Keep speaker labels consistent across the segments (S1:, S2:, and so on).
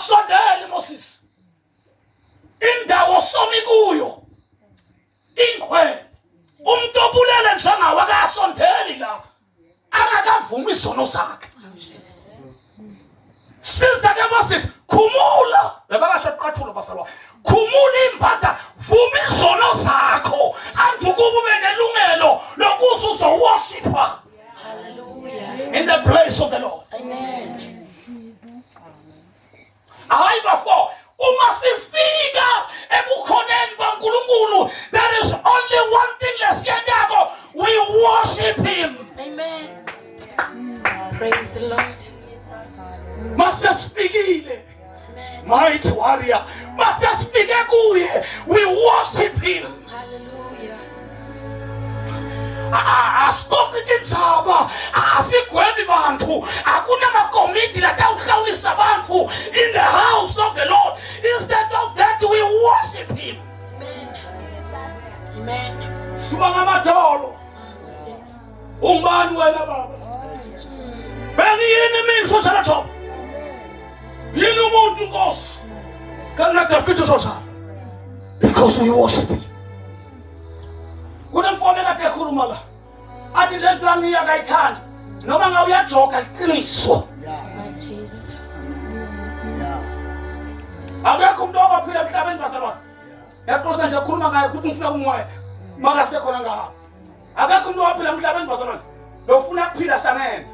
S1: Ungasondeli Moses. Indawo somi kuyo. Ingwe. Umuntu obulele njengawe akasondeli la. Akakavumi izono zakhe. Siza ke Moses, khumula. Lebakasho qathulo basalwa. Khumula impatha, vuma izono zakho. Andu kube nelungelo lokuthi uzoworshipa.
S2: Hallelujah.
S1: In the place of the Lord.
S2: Amen.
S1: Hayi bafo, uma sifika ebukhoneni baNkulunkulu, there is only one thing lesiyendako, we worship him.
S2: Amen. Praise the Lord.
S1: Masespikile.
S2: Amen.
S1: Mighty warrior. Masespike kuye, we worship him.
S2: Hallelujah.
S1: Asikoki tindzaba, asigwebi bantu, akuna makomiti latawuhlawulisa bantu in the house of the Lord. Instead of that, we worship him.
S2: Amen. Amen.
S1: Sibanga amadolo. Umbani wena baba. Bengiyini mina soshala thoba. Yini umuntu Nkosi. Kana David soshala. Because we worship him. Kunemfowethu kade ekhuluma la. Athi le nto angiya kayithanda. Noma ngabe uyajoga iqiniso.
S2: My Jesus.
S1: Akekho umuntu owaphila emhlabeni basalwana. Yaqosa nje khuluma ngaye ukuthi ngifuna kumwetha. Maka sekhona ngaha. Akekho umuntu owaphila emhlabeni basalwana. Lofuna ukuphila sanene.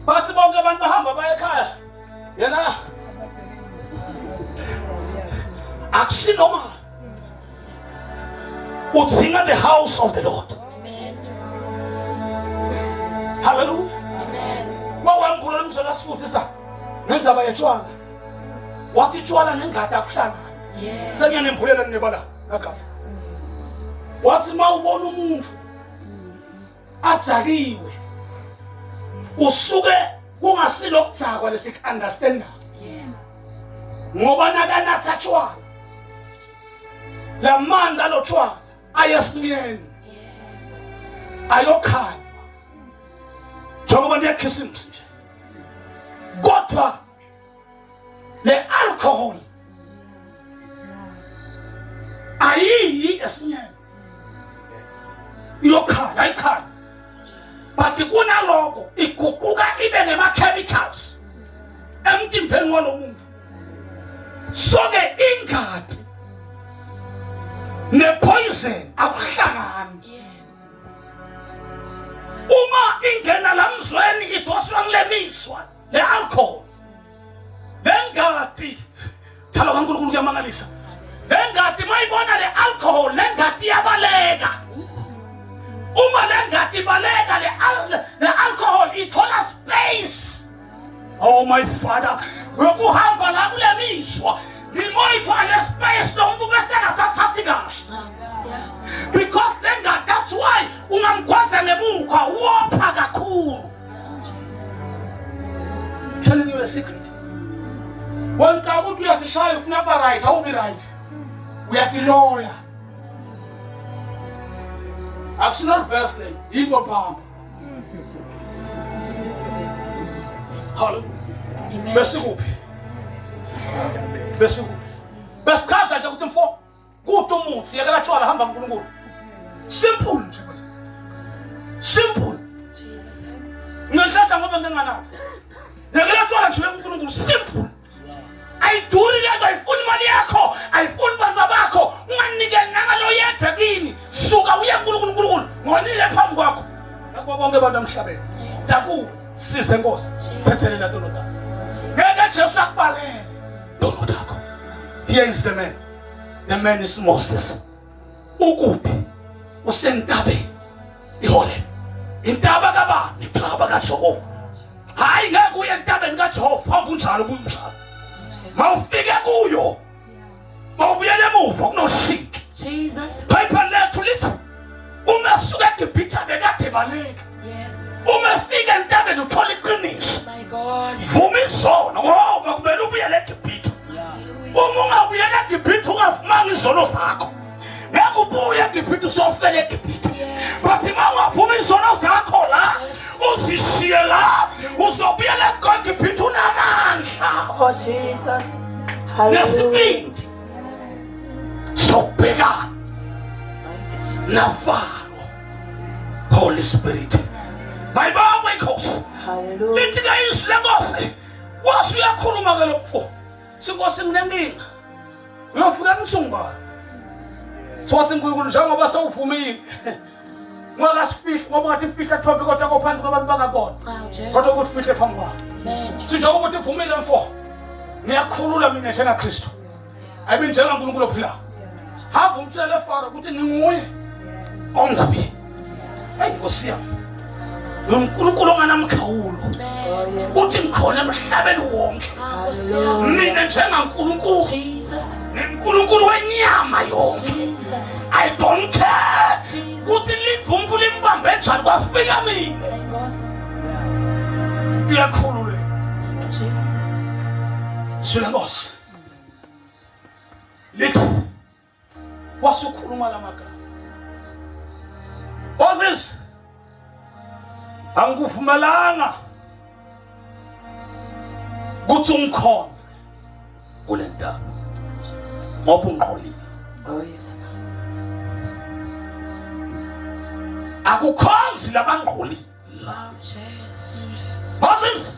S1: Bathi bonke abantu bahamba baye ekhaya. Yena akusinoma. Udzinga the house of the Lord.
S2: Amen.
S1: Hallelujah.
S2: Amen.
S1: Wawamkhulu umzala sifundisa ngendaba yetshwala. Wathi itshwala nengadi akuhlangana.
S2: Yeah.
S1: Sengiyanembulela nebala ngagazi. Wathi mawubona umuntu atsakiwe usuke kungasilo kudzakwa lesikuunderstanda.
S2: Yeah.
S1: Ngoba nakanatha tshwala. La manda lo tshwala ayesinyeni. Ayokhanya. Njengoba ndiyakhisa imisi nje. Kodwa le alcohol ayiyi esinyeni. Iyokhanya, ayikhanya. But kunaloko iguquka ibe ngema-chemicals emtimbeni walo muntu. So-ke ingadi ne-poison akuhlangani. Uma ingena lamzweni idoswa ngilemiswa le-alcohol. Lengadi, thalo kaNkulunkulu kuyamangalisa. Lengadi mayibona le-alcohol, lengadi iyabaleka. Uma lengadi ibaleka le-alcohol ithola space. Oh my Father, wekuhamba la kulemiswa ngimoyithola le-space lo muntu bese engasathathi kahle. Because lengadi, that's why ungamgwaza ngemukhwa wopha kakhulu. Telling you a secret. When kabuthi uyasishaya ufuna ba right, awubi right. Uyadiloya. Actually verse name, Igbo Bamba. Hallelujah. Besikuphi. Besikaza nje ukuthi mfo kuthi umuthi yekela tshwala hamba uNkulunkulu. Simple nje manje. Simple.
S2: Jesus.
S1: Ngihlahla ngoba nginganathi. Yekela tshwala nje uNkulunkulu simple. Ayiduri lento ayifuni imali yakho, ayifuni bantu bakho, unganikeli nangalo yedwa kini. Suka uye kuNkulunkulu, ngonile phambi kwakho. Nakubo bonke abantu emhlabeni. Daku size Nkosi. Thethelela ntono takho. Ngeke Jesu akubalele ntono takho. Here is the man. The man is Moses. Ukuphi? Usentabeni. Ihole. Intaba kabani? Intaba kaJehova. Hayi ngeke uye entabeni kaJehova, hamba unjalo kunjalo. Mawufike kuyo. Mawubuyele emuva kunoshintsho.
S2: Jesus.
S1: Phayipha lethu lithi uma suka eGibhithe bekade baleka.
S2: Yeah.
S1: Uma fika entabeni uthola iqiniso.
S2: My God.
S1: Vuma izono ngoba kumele ubuyele eGibhithe. Uma ungabuyele eGibhithe ungavumanga izono zakho. Ngeke ubuye eGibhithe usofela eGibhithe. But uma ungavuma izono zakho la uzishiye la uzobuyela eGibhithe unamandla.
S3: Jesus. Hallelujah.
S1: nesibindi sokubhekana
S3: Mighty Jesus.
S1: navalo Holy Spirit bayibonga inkosi
S3: Hallelujah.
S1: lithi ke izwi lenkosi wase uyakhuluma ke lo mfo sinkosi nginenkinga uyofika emthungubani sowathi uNkulunkulu njengoba sewuvumile ungakasifihli ngoba ngathi ifihla thombe kodwa kophansi kwabantu bangabona
S2: Wow, Jesus.
S1: kodwa ukuthi fihle phambi kwabo
S2: Amen.
S1: sinjengoba ukuthi uvumile mfo ngiyakhulula mina njengaKristu ayibe njengaNkulunkulu ophilayo hamba umtshele eFaro ukuthi nginguye onguye hayi Nkosi yami uNkulunkulu onganamkhawulo
S2: Amen.
S1: uthi ngikhona emhlabeni wonke
S2: Hallelujah.
S1: mina njengaNkulunkulu
S2: Jesus.
S1: ngiNkulunkulu wenyama yonke
S2: Jesus.
S1: I don't care
S2: Jesus.
S1: uthi livumvu limbambe njani kwafika mina
S2: Thank God.
S1: ngiyakhulula
S2: Thank you, Jesus.
S1: Sule Nkosi lithi wasukhuluma lamagama Moses angikuvumelanga kuthi ungikhonze kule ndaba ngoba ungqolile
S3: Oh, yes.
S1: akukhonzi labangqolile
S2: Wow, Jesus.
S1: Moses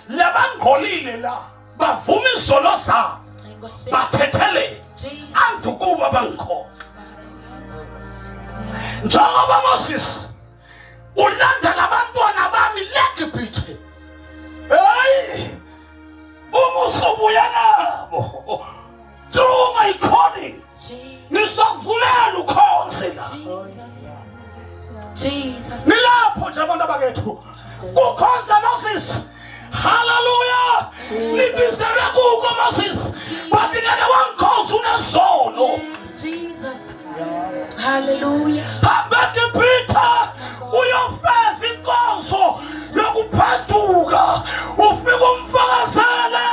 S1: labangqolile la bavuma izono zabo
S2: Thank God.
S1: bathethelele
S2: Jesus.
S1: andukuba bangikhonza njengoba Moses ulanda labantwana bami leGibhithe hey umusubuya nabo through my calling ngisakuvumela ukhonze la
S2: Jesus. Jesus.
S1: nilapho nje abantu abakethu kukhonza Moses hallelujah libizelwe kuko Moses bathi ngeke wangikhonza unezono
S2: Yes, Jesus. Hallelujah.
S1: hamba eGibhithe uyofeza inkonzo yokuphenduka ufike umfakazele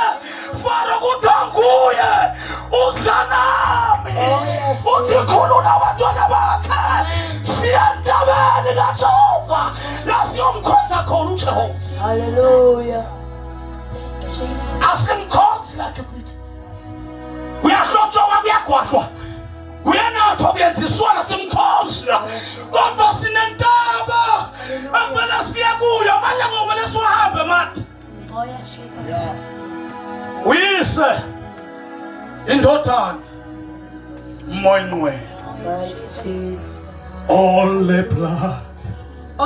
S1: Faro ukuthi anguye uzanami uthi khulula abantwana bakhe siyantabeni kaJehova la siyomkhoza khona uJehova
S3: Hallelujah.
S2: Thank you, Jesus.
S1: asimkhonzi la eGibhithe uyahlotshwa kuyagwadlwa kuyanathwa kuyenziswana simkhonzi la kodwa sinentaba akumele siye kuyo manje ngokumele siwahambe mathi
S2: Oh, yes, Jesus.
S1: uyise indodana umoya ngcwele
S2: Oh, yes,
S3: Mighty
S2: Jesus.
S3: Jesus.
S1: all the blood
S2: Oh,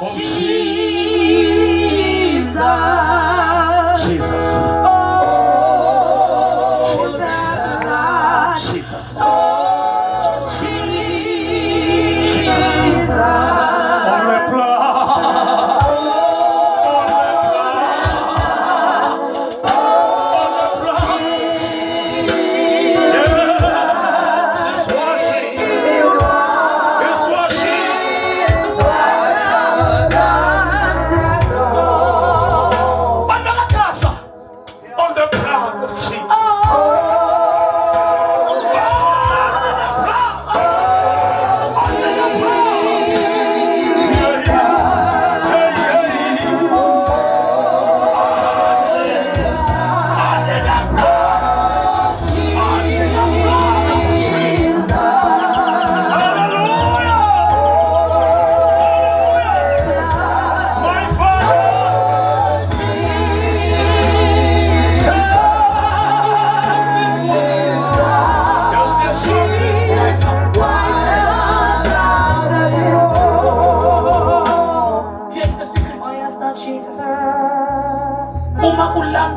S1: of
S2: Jesus.
S1: Jesus
S2: Oh,
S1: Jesus Jesus
S2: Jesus.
S1: all the blood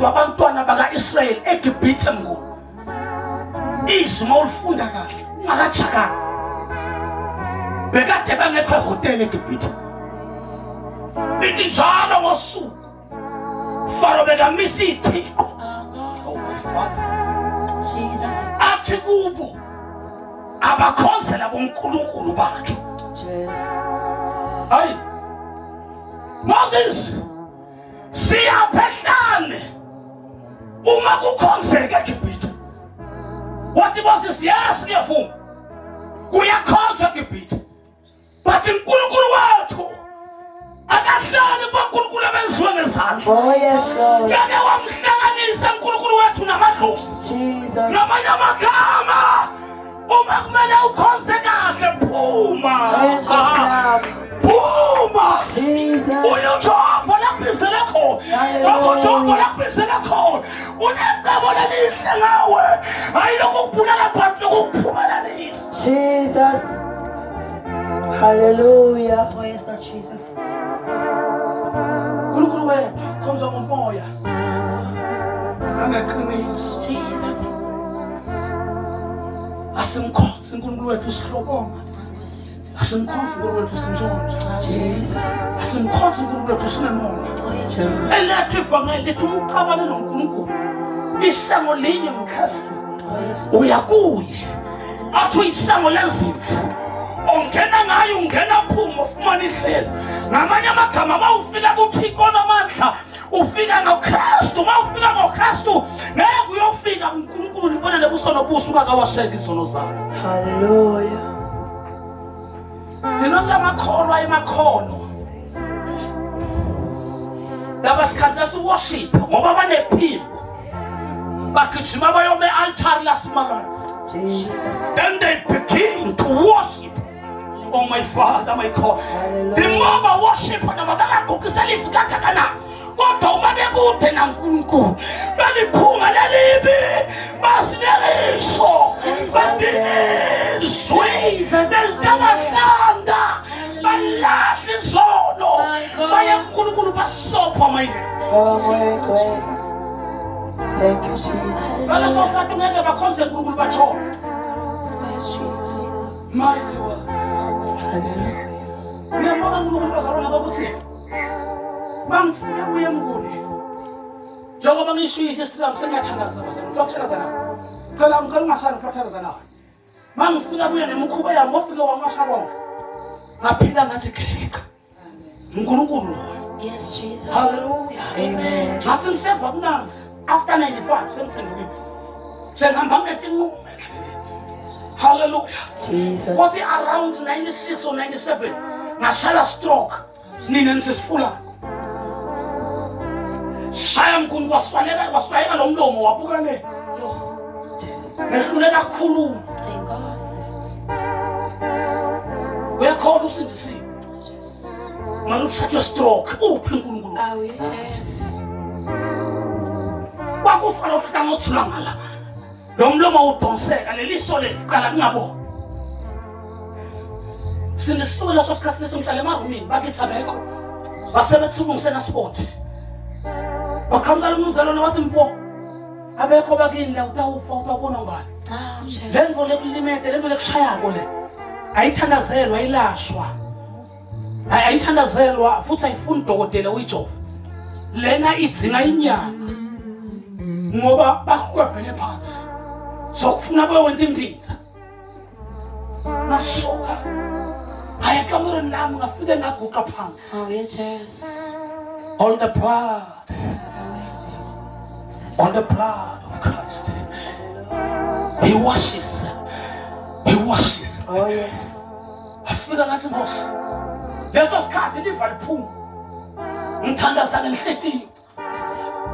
S1: abantwana baka-Israyeli eGibhithe mnguni izwi mawulifunda kahle ungakajaganga bekade bangekho ehotela eGibhithe lithi njalo ngosuku Faro bekamisa ithixo
S2: Jesus.
S1: athi kubo abakhonzela bonkulunkulu bakhe
S3: Yes.
S1: hayi Moses siyaphehlane uma kukhonzeka eGibhithe wathi Moses yes ngiyavuma kuyakhonzwa eGibhithe but uNkulunkulu wethu akahlali bonkulunkulu abenziwe ngezandla
S3: Oh, yes, Lord.
S1: ngeke wamhlangana namadlozi.
S3: Jesus.
S1: Ngamanye amagama uma kumele ukhonze kahle phuma.
S3: Yes, God.
S1: Phuma.
S3: Jesus.
S1: Uyujova lakubizele khona. Wakujova lakubizele khona. Unecebo lelihle ngawe. Hayi lokukubulala phansi lokukuphumelalisa.
S3: Jesus. Hallelujah.
S2: Oh, yes, Lord Jesus.
S1: uNkulunkulu wethu khonza ngomoya nangeqiniso.
S2: Jesus.
S1: Asimkhonze uNkulunkulu wethu sihlobonga. Asimkhonze uNkulunkulu wethu sinjonja.
S3: Jesus.
S1: Asimkhonze uNkulunkulu wethu sinemona.
S2: Oh, yes,
S3: Jesus.
S2: Jesus.
S1: Elethu ivangeli lithi umqabane noNkulunkulu. Isango linye ngikristu.
S2: Oh, yes.
S1: Uya kuye. Athi isango lezimvu. Ongena ngayo ungena phuma ufumana ihlelo. Ngamanye amagama mawufika kuThixo namandla ufika ngoKristu. Mawufika ngoKristu ngeke uyofika kuNkulunkulu libone lebuso nobuso ungakawashela izono zakho.
S3: Hallelujah.
S1: Sithina lamakholwa emakhono. Laba sikhathi siworship ngoba banephimbo. Bagijima bayome altar lasimakazi.
S3: Jesus.
S1: Then they begin to worship. Oh my Father, my God. The more worship noma bangagugisa lifu kakakana. Kodwa uma bekude naNkulunkulu baliphunga lelibi basinelisho badizizwe selitabahlanda balahla izono baye kuNkulunkulu basopha mayine.
S3: Oh my God. Thank you, Jesus.
S1: Baleso sathi ngeke bakhonze uNkulunkulu bathona.
S2: Oh, yes, Jesus.
S1: Mighty one.
S3: Hallelujah.
S1: Ngiyabonga uNkulunkulu bazalwane ukuthi bangifuna kuye emnguni. Njengoba ngisho ihistory yami sengiyathandaza bazalwane. Ngifakuthandaza nawe. Cela ngicela ungasali ngifakuthandaza nawe. Mangifika kuye nemikhuba yami ofika wamasha konke. Ngaphila ngathi geleka. uNkulunkulu loyo.
S2: Yes, Jesus.
S1: Hallelujah.
S3: Amen.
S1: Ngathi ngiseva bunanzi after 95 sengiphendukile. Sengihamba ngetinqumo endleleni. Hallelujah.
S3: Jesus.
S1: Was it around 96 or 97? Ngashaya stroke. Nina nisifula. Shaya mkhulu waswayeka lo mlomo wabuka le.
S2: Yo.
S3: Jesus.
S1: Nehluleka ukukhuluma.
S2: Thank God.
S1: Uyakhona usindisiwe. Manje uthathe stroke. Uphi uNkulunkulu?
S2: I will chase.
S1: Kwakufa lo hlangothi lwangala. Lo mlomo udonseka leliso leqala kungabo. Sindisiwe leso sikhathi lesimhlala emarumini bakithi abekho. Basebethulungisena sport. Bakhamdala umzalwane wathi mfo. Abekho bakini la utawufa utabona ngani?
S2: Oh, Jesus.
S1: Lenzo lekulimete lento lekushayako le. Ayithandazelwa ilashwa. Ayithandazelwa futhi ayifuni dokotela uyijova. Lena idzinga inyama. Ngoba bakwebhele phansi. So kufuna bawenza impizza. Masuka. Ayakamereni lami ngafike ngaguqa phansi.
S2: Oh, yes, Jesus.
S1: All the blood. All the blood of Christ. He washes. He washes.
S3: Oh yes.
S1: Afika ngathi Nkosi. Leso sikhathi liva liphuma. Ngithandaza ngenhlitiyo.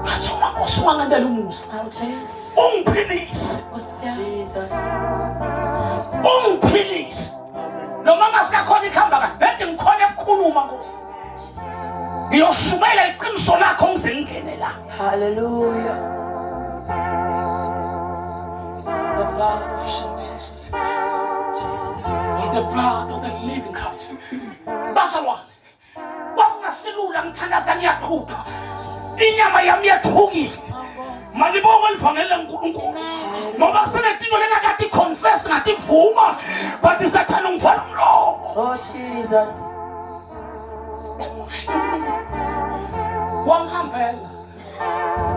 S1: Ngathi Nkosi wangandela umusa.
S2: Oh, Jesus.
S1: Ungiphilise.
S3: Jesus.
S1: Ungiphilise. Noma ngasekhona ikhamba ka bede ngikhona ukukhuluma Nkosi. Ngiyoshumela iqiniso lakho ngize ngingene la.
S3: Hallelujah.
S1: The blood of Jesus.
S3: Jesus.
S1: All the blood of the living Christ. Bazalwane. Wangasilula ngithandaza ngiyakhupha. Inyama yami yathukile. Malibonga livangele uNkulunkulu. Ngoba senetino lena kathi confess ngathi vuma. But isathana ngivala umlomo.
S3: Oh Jesus.
S1: Wangihambela.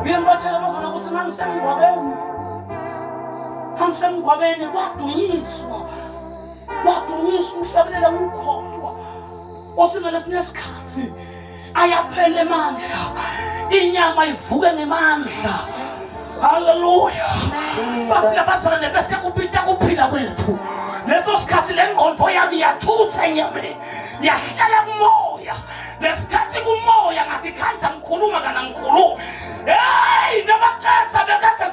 S1: Uyembathela bazana ukuthi ngangisemgwabeni. Ngangisemgwabeni kwadunyiswa. Kwadunyiswa umhlabelela ukukhohlwa. Uthi ngalesikhathi ayaphela emandla. Inyama ivuke ngemandla. Hallelujah. Bafika bazalwane bese kupita kuphila kwethu. Leso sikhathi lengqondo yami yathutha enyameni. Yahlala kumoya. Lesikhathi kumoya ngathi khanza ngikhuluma kana ngikhuluma. Hey, nabakatha bekatha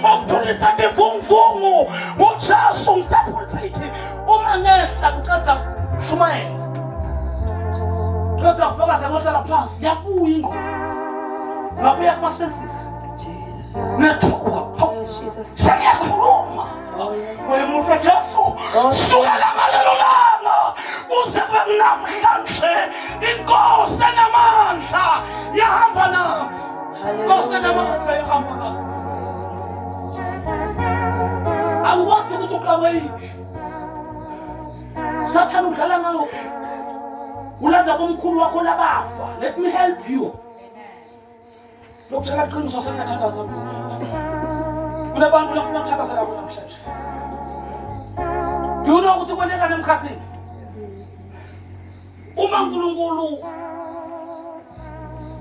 S1: ukudlulisa tivunguvungu uJesu ngisapulpiti uma ngehla ngicatha shumayela ngicatha kufaka sengohlala phansi yabuya ingqondo ngabuya kuma-senses
S3: Jesus.
S1: nethuka
S3: Yes, Jesus.
S1: seyakhuluma
S3: Oh, yes.
S1: wemuntu kaJesu sukela ngalelo langa kuze kube namhlanje inkosi enamandla yahamba nami inkosi enamandla yahamba nami
S3: Jesus.
S1: angikwazi ukuthi uqhawe yini sathana udlala ngawo ulenza bomkhulu wakho labafa let me help you lokutshela qiniso sengathandaza mina kunabantu lafuna ukuthakazela bona namhlanje duna ukuthi kwenteka nemkhathini uma uNkulunkulu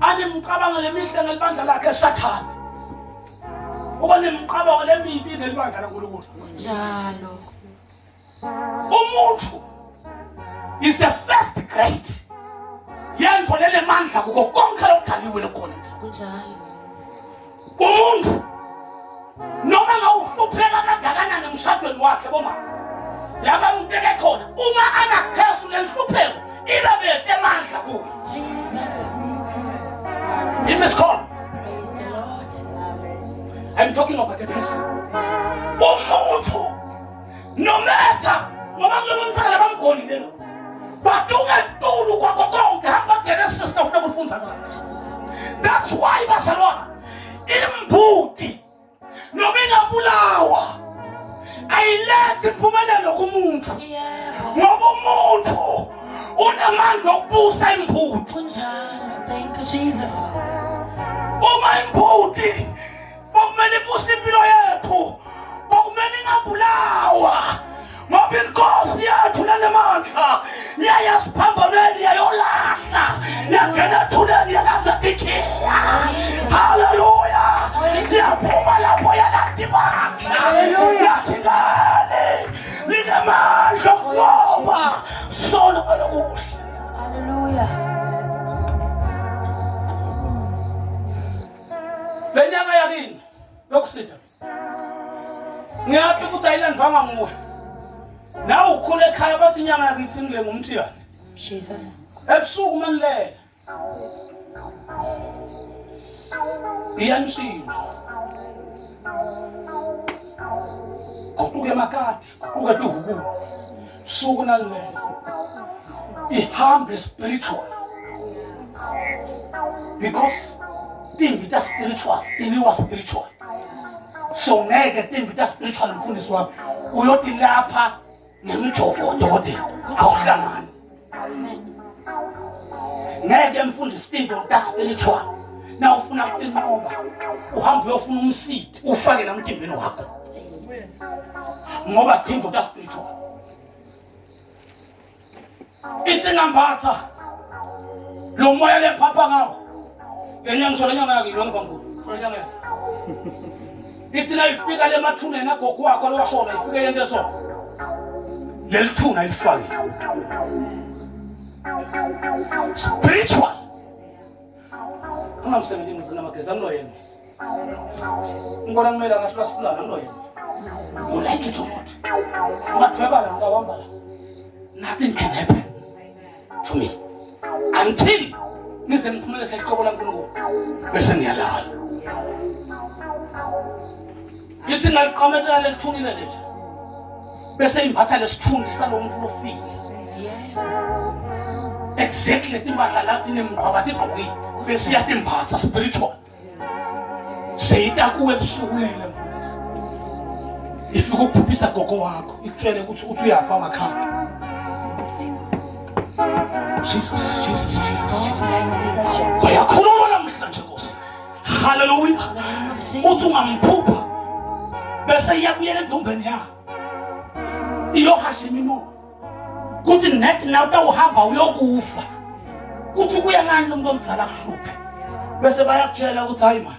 S1: anemqabanga lemihle ngelibandla lakhe esathana uba nemqabanga lemibi ngelibandla laNkulunkulu
S2: Njalo.
S1: umuntu is the first grade yantholele mandla kuko konke lokudaliwe lekhona
S2: Kunjalo.
S1: umuntu noma ngawuhlupheka kangakanani emshadweni wakhe boma laba umbeke khona uma anakhesu lelihlupheko ibabete amandla kuwe
S2: Jesus.
S1: imiskhono
S2: Praise the Lord.
S1: I'm talking about a person umuntu no matter ngoba kulo mfana labamgolile lo batunga tulu kwakho konke hamba Genesis ufuna ukufunda ngalo that's why basalwa imbuti noma ingabulawa ayilethi impumelelo kumuntu
S2: Yebo.
S1: ngoba umuntu unamandla okubusa imbuti
S2: Kunjalo. Thank you, Jesus.
S1: uma imbuti bokumele ibuse impilo yethu bokumele ingabulawa ngoba inkosi yethu lanemandla yayasiphambaneni yayolahla yangena ethuneni yalanza dikhiya haleluya siyaphuma lapho yalathi mandla yathi ngale linemandla okuloba sona kalokuhle
S3: Hallelujah.
S1: le nyanga yakini yokusitha ngiyaphi ukuthi ayilandvanga nguwe nawe ukhule ekhaya bathi inyanga yakithi ngile ngumthiyane
S3: Jesus.
S1: ebusuku manilele iyanishintsha guquke emakati guquke etihukulo busuku nalilele ihambe spiritual because timbi ta spiritual tiliwa spiritual so ngeke timbi ta spiritual mfundisi wami uyoti lapha ngemijovo odokotela awuhlangani
S2: Amen.
S1: ngeke mfundisi timbi ta spiritual na ufuna kutinqoba uhamba uyofuna umsidi ufake namtimbeni wakho ngoba timbi ta spiritual ithi ngambatha lo moya lephapha ngawo ngenyanga ngisholo nyanga yakini wangivangulu sholo nyanga yakini ithi nayifika le mathuneni agogo wakho lowashona ifike yento eso lelithuna ilifake spiritual ungamsebenzi ngizina mageza ngilo yena ngibona kumele ngasho lasifulana ngilo yena you like it or not ungathwebala ngawambala nothing can happen to me until nize niphumele seqobo laNkulunkulu bese ngiyalala yithi ngaliqametela lelithunile lethu bese imphatha lesithundi salomuntu lofile
S2: Yebo.
S1: exactly timbadla lathi nemqhwaba tigqokile bese iyatimphatha spiritual seyita kuwe ebusukulele mfundisi ifika ukuphuphisa gogo wakho ikutshele ukuthi uyafa amakhanda Jesus bayakhuluma namhlanje Nkosi haleluya
S2: In the name of
S1: uthi
S2: Jesus.
S1: ungamphupha bese iyabuyela endombeni yakho iyohashimino kuthi nethi na utawuhamba uyokufa kuthi kuya ngani lo muntu omdala kuhluphe bese bayakutshela ukuthi hayi man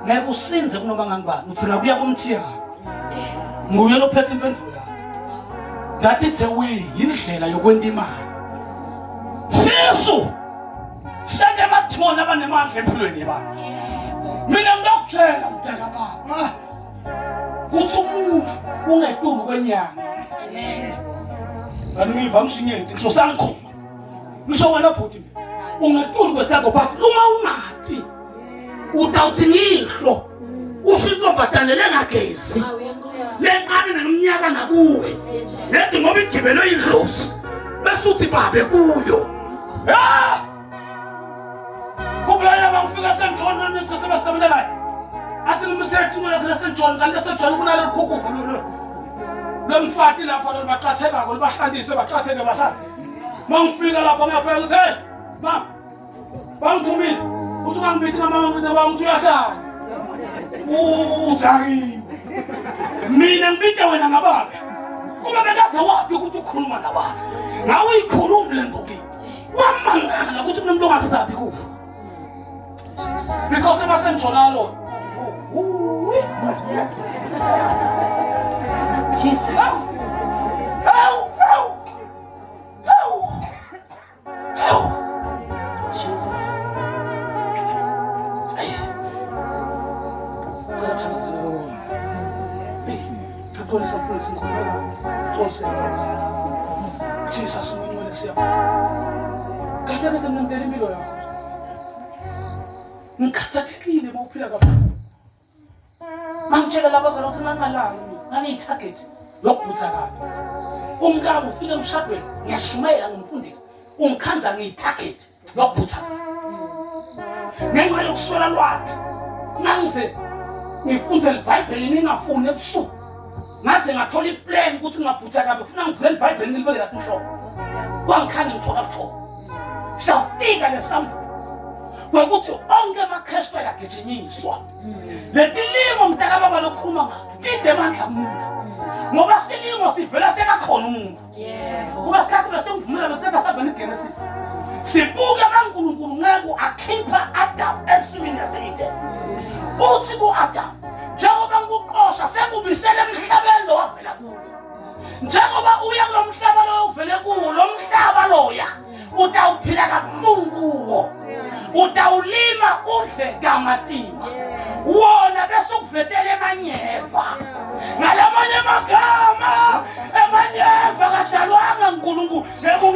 S1: ngeke usinze kunoma ngangibani uthi ngabuya kumthiyana nguye lophethe impendulo yakho that it's a way indlela yokwenta imali sisu sekemadimoni abanemandla empilweni yebani
S2: Yebo.
S1: mina ngiyakutshela mdala baba umuntu ungetulu kwenyanga.
S2: Amen.
S1: Angiva mshinyeti ngisho sangikhoma. Ngisho wena bhuti ungetulu kwesakho but uma ungathi utawuthi ngihlo usintombatane lengagezi. Lencane neminyaka nakuwe. Lethi ngoba igibelo idlozi. Bese uthi babe kuyo. Kubulala bangifika senjona nisesebasebenza naye. Athi ngimsethi mina khona senjona kanti senjona kunalo likhukufu lo. Lomfati lapha lo baqatheka ko libahlandise baqatheke bahlala. Mangifika lapha ngiyafika ukuthi hey mama bangithumile uthi ungangibithi ngamama ngithi bangithi uyahlala. Uthariwe. Mina ngibide wena ngababe. Kuba bekathi wathi ukuthi ukhuluma nababa. Ngawe ikhuluma le nto ke. Wamangala ukuthi kunomuntu ongasabi kufa. Because ebasenjona lo.
S2: Jesus. Jesus.
S1: Jesus ngiyimele siya. Kahle kahle ngempela impilo yakho. Ngikhathathekile mawuphila kakhulu. Mangitshela labazali ukuthi ngangalali ngani-target yokubutha kabi. Umkami ufike emshadweni ngiyashumayela ngimfundisa. Ungikhanza ngiyi-target yokubutha. Ngenxa yokuswela lwathi. Nangize ngifunze iBhayibheli ngingafuni ebusuku. Ngase ngathola iplan ukuthi ngingabhutha kabi ufuna ngivule iBhayibheli ngilibeke lapha enhloko. Kwangikhanga ngithola buthongo. Safika lesambu. Kwakuthi onke amaKristu ayagijinyiswa. Letilimo mntaka baba lokukhuluma ngakho. Tide mandla umuntu. Ngoba silimo sivela sekakhona umuntu.
S2: Yebo.
S1: Kuba sikhathi besengivumela bethatha sabeni iGenesis. Sibuke abankulunkulu ngeku akhipha Adam esimini yaseyide. Uthi ku-Adam njengoba ngikuqosha sekubisele emhlabeni lo wavela kuwo. Njengoba uya kulo mhlaba lo uvele kuwo lo mhlaba loya utawuphila kabuhlungu kuwo. Utawulima udle kamatima. Wona bese ukuvetela emanyeva. Ngalamanye amagama emanyeva kadalwanga uNkulunkulu ngeke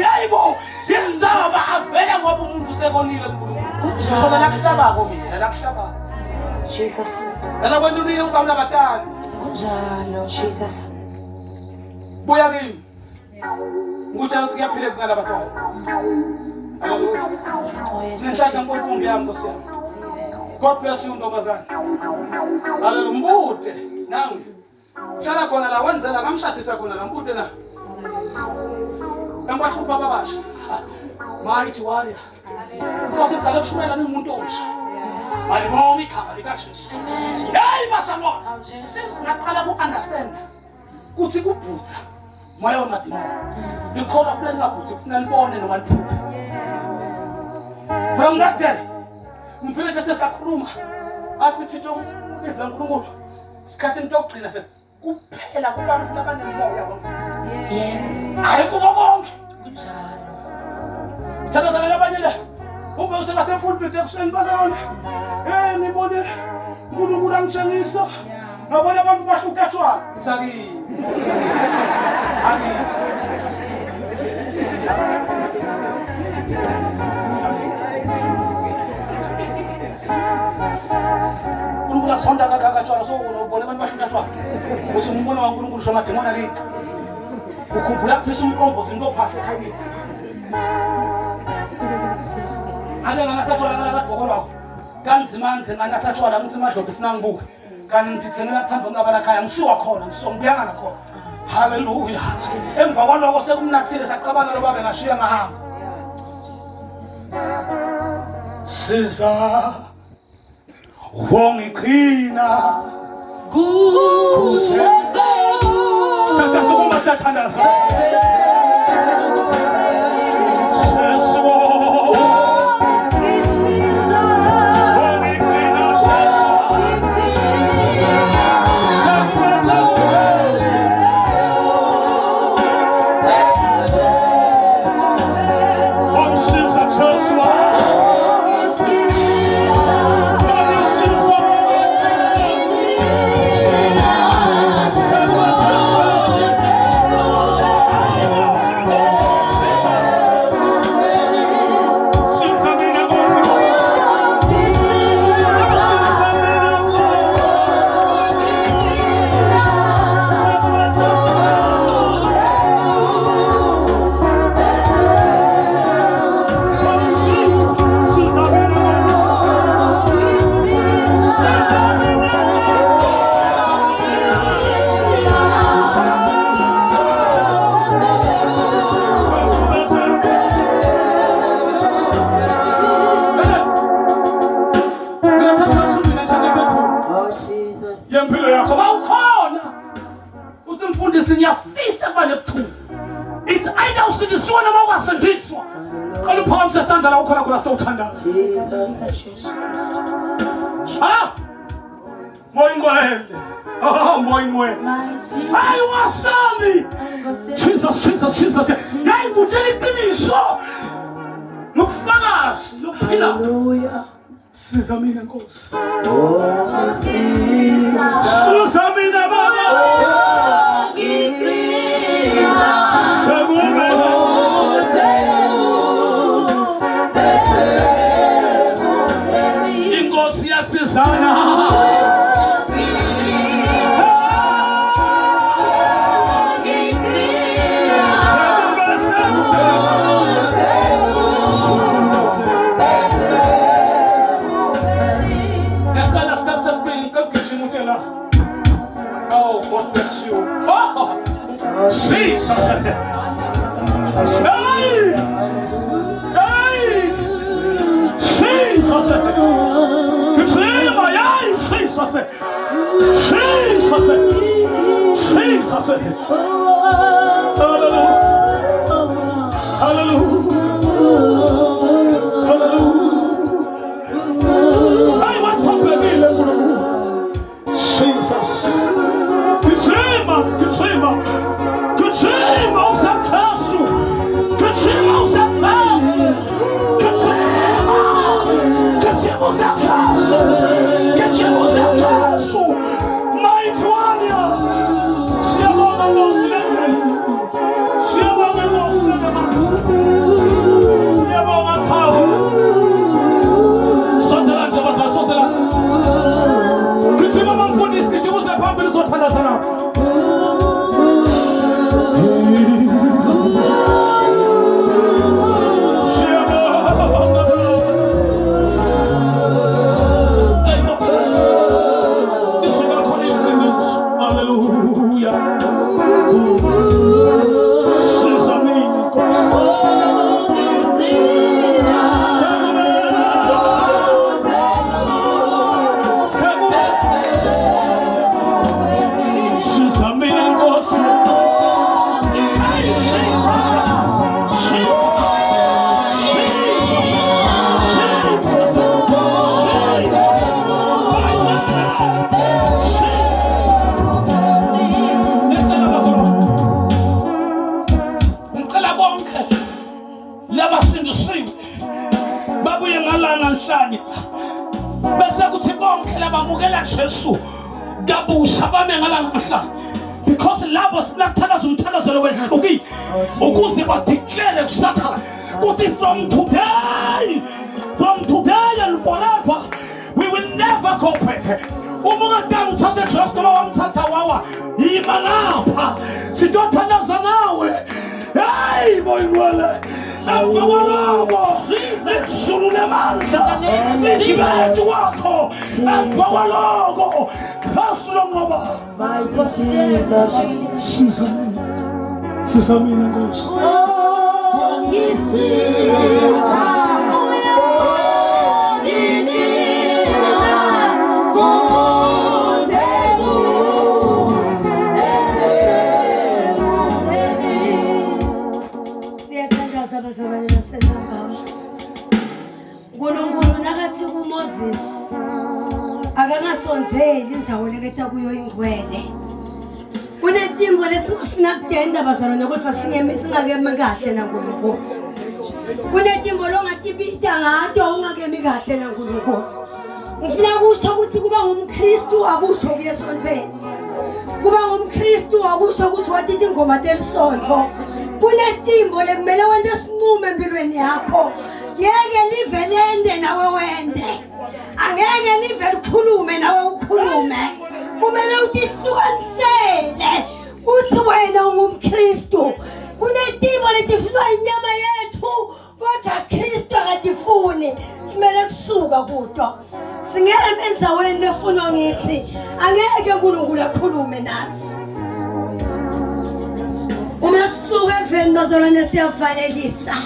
S1: Yayibo sinzaba avela ngoba umuntu usekonile uNkulunkulu. Sona lakuhlabako mina lakuhlabako.
S2: Jesus.
S1: Yala kwenza uliye uzawula batali.
S2: Kunjalo.
S3: Jesus.
S1: Buya kimi. Ngutshela ukuthi kuyaphileka ngala batali. Hallelujah.
S3: Oh, yes,
S1: Ngihlala
S3: Jesus.
S1: ngomfundi yami Nkosi yami. God bless you ntombazana. Hallelujah. Mbude nawe. Hlala khona la wenzela ngamshadisa khona la mbude na. Ngambahlupha babasha. Mighty warrior. Nkosi ngicela ukushumela umuntu omsha. Malibonga igama likaJesu. Hey basalwa. Singaqala ku-understand kuthi kubhutha moya wamadimoni. Likhona kufanele ngabhuthi kufanele libone noma liphuphe. From that day, mfile nje sesakhuluma athi thitho ivela uNkulunkulu. Isikhathi into yokugcina kuphela kubantu labanemoya bonke.
S2: Yebo.
S1: Hayi kubo bonke.
S2: Kunjalo.
S1: Thatha abanye la. Ube usengasepulpit ekuseni bazalwane. Ngibone uNkulunkulu angitshengisa. Ngabona abantu bahlukatshwa. Uthaki. uNkulunkulu asonda kakatshwa so ubone abantu bahlukatshwa. Uthi umbono kaNkulunkulu shoma demona kithi. Ukhumbula phisa umqombothi into phahla ekhayeni. Ake ngathathwa la kadoko lwakho. Kanzima ngathathwa la ngithi madlodo ufuna ngibuke. Kanti ngithithengela kuthamba ngabala khaya ngisiwa khona ngisongibuyanga nakhona. Hallelujah. Emva kwaloko sekumnathile saqabana lo babe ngashiya ngahamba. Siza wongiqhina
S2: Kuze.
S1: Sasa sokuma sathandaza. sithi ngiyafisa kuba nebuthungu. It's either usindiswa noma ungasindiswa. Qala uphakamise isandla la ukhona khona sewuthandaza.
S3: Jesus.
S1: Ah! Moya ingcwele. Oh, moya ingcwele. Hayi wasali. Jesus. Ngayivutshela iqiniso. Nokufakazi, nokuphila.
S3: Hallelujah.
S1: Siza mina Nkosi.
S3: Oh,
S1: Siza mina Baba. Inkosi yasizana. Oh, God bless you. Oh, Jesus. Hey! Jesus. Jesus. Hallelujah. Hey, what's happening? Jesus. Kuchema usathasu. Mighty warrior. Siyabonga Nkosi. Siyabonga power. Sondela nje bazala sondela. Kuchema mfundisi kuchema phambili uzothandaza na. Jesu kabusha bamengala ngamhla because labo silathakaza umthandazelo wehluki ukuze badeclare kusathana ukuthi from today and forever we will never go back. Uma ungadanga uthathe Jesu noma wamthatha wawa yima ngapha sitothandaza nawe. Hey moya ingcwele Afawalabo Sisulu namandla Sibaletu wakho Afawalabo Kaslo ngoba Siza mina Nkosi.
S4: Oh ngisiza
S5: akangasonzeli indzawo leketa kuyo ingcwele. Kunetimbo lesingafuna kutenda bazalwane kodwa singakemi kahle naNkulunkulu. Kunetimbo longatibita ngato ungakemi kahle naNkulunkulu. Ngifuna kusho ukuthi kuba ngumKristu akusho kuye esontweni. Kuba ngumKristu akusho ukuthi watita ingoma telisonto. Kunetimbo lekumele wente sinqumo empilweni yakho. Ngeke live lende nawe wende. Angeke live likhulume nawe ukhulume. Kumele utihlukanisele uthi wena ungumKristu. Kunetimbo letifunwa inyama yethu kodwa Kristu akatifuni. Simele kusuka kuto. Singeme endzaweni lefunwa ngithi angeke uNkulunkulu akhulume nathi. Uma sisuka eveni bazalwane siyavalelisa.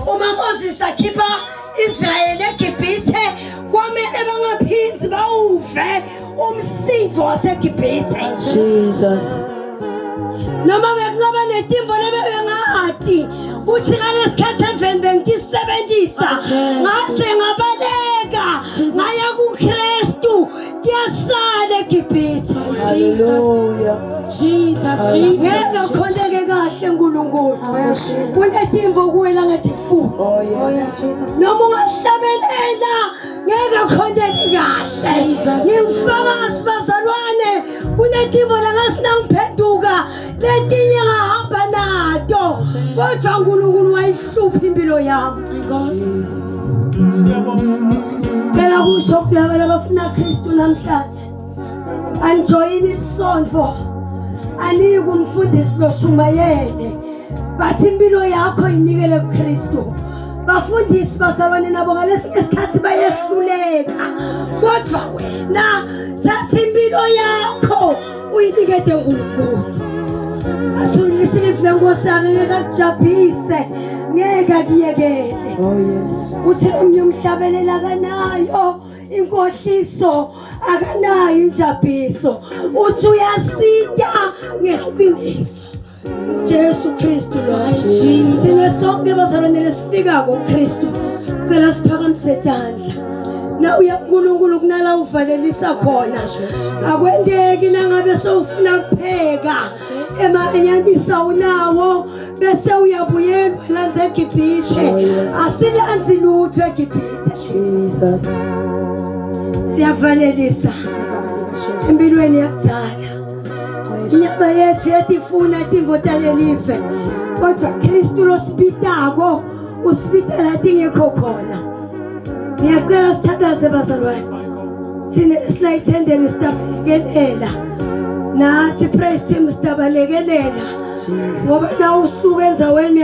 S5: Uma Moses akhipha Israel eGibhithe kwamele bangaphinzi bawuve umsindvo waseGibhithe.
S3: Jesus.
S5: noma bekungaba netimbo lebebengathi uthi ngalesikhathi emveni bengisebenzisa ngase ngabaleka ngaya kuKristu kuyasala eGibhithe.
S3: Hallelujah.
S2: Jesus,
S5: Ngeke khoneke kahle uNkulunkulu. Kunetimbo kuwela ngathi fu.
S3: Oh, yes.
S5: Noma ungahlabelela ngeke khoneke kahle. Ngimfakazi bazalwane kunetimbo langasinangiphenduka letinye ngahamba nato kodwa uNkulunkulu wayihlupha impilo yami. Phela kusho kulabo abafuna Kristu namhlanje anjoyini isonto anike umfundisi loshumayele bathi impilo yakho inikele kuKristu. Bafundisi bazalwane nabo ngalesinye isikhathi bayehluleka kodwa wena thatha impilo yakho uyinikele uNkulunkulu. Athulisi lenkosi ngeke akujabulise ngeke akuyekele.
S3: Oh, yes.
S5: Uthi omnye umhlabelela akanayo inkohliso akanayo injabuliso uthi uyasita ngeqiniso. Jesu Kristu lo sine sonke bazalwane lesifika kuKristu phela siphakamise tandla na uya kuNkulunkulu kunala uvalelisa khona akwendeki nangabe sowufuna kupheka emanyandisa unawo bese uyabuyelwa lanze eGibhithe asilanzi lutho eGibhithe.
S3: Jesus.
S5: Siyavalelisa empilweni yakudala inyama yethu yatifuna timbo talelive kodwa Kristu losibitako usibitala tingekho khona. Ngiyacela sithandaze bazalwane sine silayithendeni sitabalekelela nathi praise team sitabalekelela ngoba na usuke enzaweni